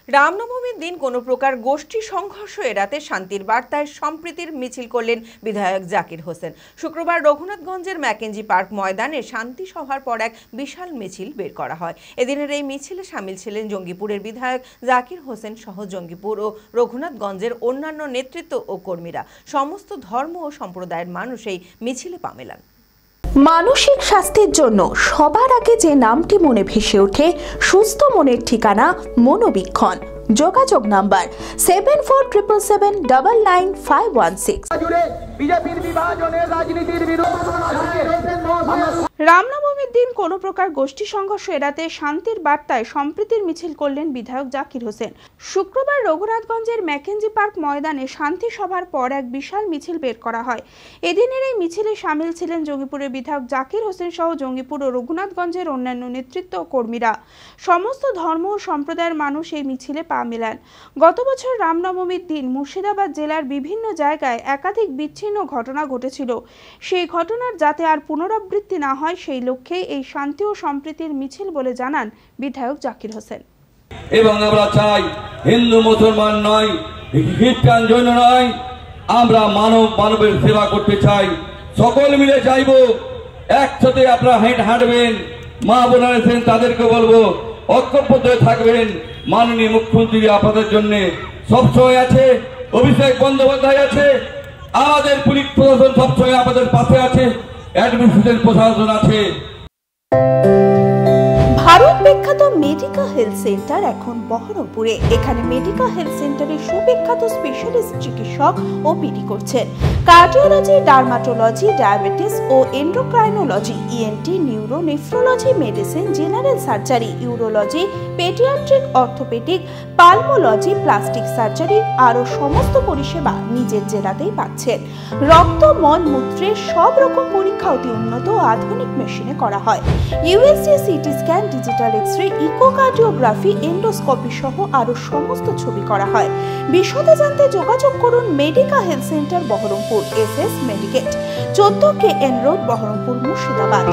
রামনবমীর দিন কোনো প্রকার গোষ্ঠী সংঘর্ষ এড়াতে শান্তির বার্তায় সম্প্রীতির মিছিল করলেন বিধায়ক জাকির হোসেন। শুক্রবার রঘুনাথগঞ্জের ম্যাকেঞ্জি পার্ক ময়দানে শান্তি সভার পর এক বিশাল মিছিল বের করা হয়। এদিনের এই মিছিলে সামিল ছিলেন জঙ্গিপুরের বিধায়ক জাকির হোসেন সহ জঙ্গিপুর ও রঘুনাথগঞ্জের অন্যান্য নেতৃত্ব ও কর্মীরা। সমস্ত ধর্ম ও সম্প্রদায়ের মানুষ এই মিছিলে পা মেলান। মানসিক স্বাস্থ্যের জন্য সবার আগে যে নামটি মনে ভেসে ওঠে, সুস্থ মনের ঠিকানা মনোবীক্ষণ। যোগাযোগ নাম্বার 7477799516। রামনবমীর দিন কোনো প্রকার গোষ্ঠী সংঘর্ষ এড়াতে শান্তির বার্তায় সম্প্রীতির মিছিল করলেন বিধায়ক জাকির হোসেন। শুক্রবার রঘুনাথগঞ্জের ম্যাকেঞ্জি পার্ক ময়দানে শান্তি সভার পর এক বিশাল মিছিল বের করা হয়। এদিনের এই মিছিলে সামিল ছিলেন জঙ্গিপুরের বিধায়ক জাকির হোসেন সহ জঙ্গিপুর ও রঘুনাথগঞ্জের অন্যান্য নেতৃত্ব ও কর্মীরা। সমস্ত ধর্ম ও সম্প্রদায়ের মানুষ এই মিছিলে পা মেলান। গত বছর রামনবমীর দিন মুর্শিদাবাদ জেলার বিভিন্ন জায়গায় একাধিক বিচ্ছিন্ন ঘটনা ঘটেছিল। সেই ঘটনার যাতে আর পুনরাবৃত্তি না হয় সেই লক্ষ্যে এই শান্তি ও সম্প্রীতির মিছিল বলে জানান বিধায়ক জাকির হোসেন। এবং আমরা চাই হিন্দু মুসলমান নয়, খ্রিস্টান জৈন নয়, আমরা মানবের সেবা করতে চাই। সকল মিলে চাইব একসাথে আপনারা হাঁটবেন। মা বোনেরা আছেন তাদেরকে বলবো ঐক্যবদ্ধ থাকবেন। মাননীয় মুখ্যমন্ত্রী আপনাদের জন্য সবসময় আছে, অভিষেক বন্দ্যোপাধ্যায় আছে, আমাদের পুলিশ প্রশাসন সবসময় আপনাদের পাশে আছে, অ্যাডমিনিস্ট্রেশন প্রশাসন আছে। ভারত বিখ্যাত মেডিকা হেলথ সেন্টার এখন বহরমপুরে। এখানে মেডিকা হেলথ সেন্টারে সুবিখ্যাত স্পেশালিস্ট চিকিৎসক ওপিডি করছেন। কার্ডিওলজি, ডার্মাটোলজি, ডায়াবেটিস ও endocrinology, ENT, neuro, nephrology, medicine, general surgery, urology, paediatric, orthopaedic, pulmonology, plastic surgery আরও সমস্ত পরিষেবা নিজের জেলাতেই পাচ্ছেন। রক্ত, মল, মূত্রের সব রকম পরীক্ষা অতি উন্নত ও আধুনিক মেশিনে করা হয়। USG, CT scan, digital x-ray, echocardiography, endoscopy সহ আরো সমস্ত ছবি করা হয়। বিশদে জানতে যোগাযোগ করুন Medica health centre Baharampur, SS Medicate, 14 KN road, Baharampur, Murshidabad.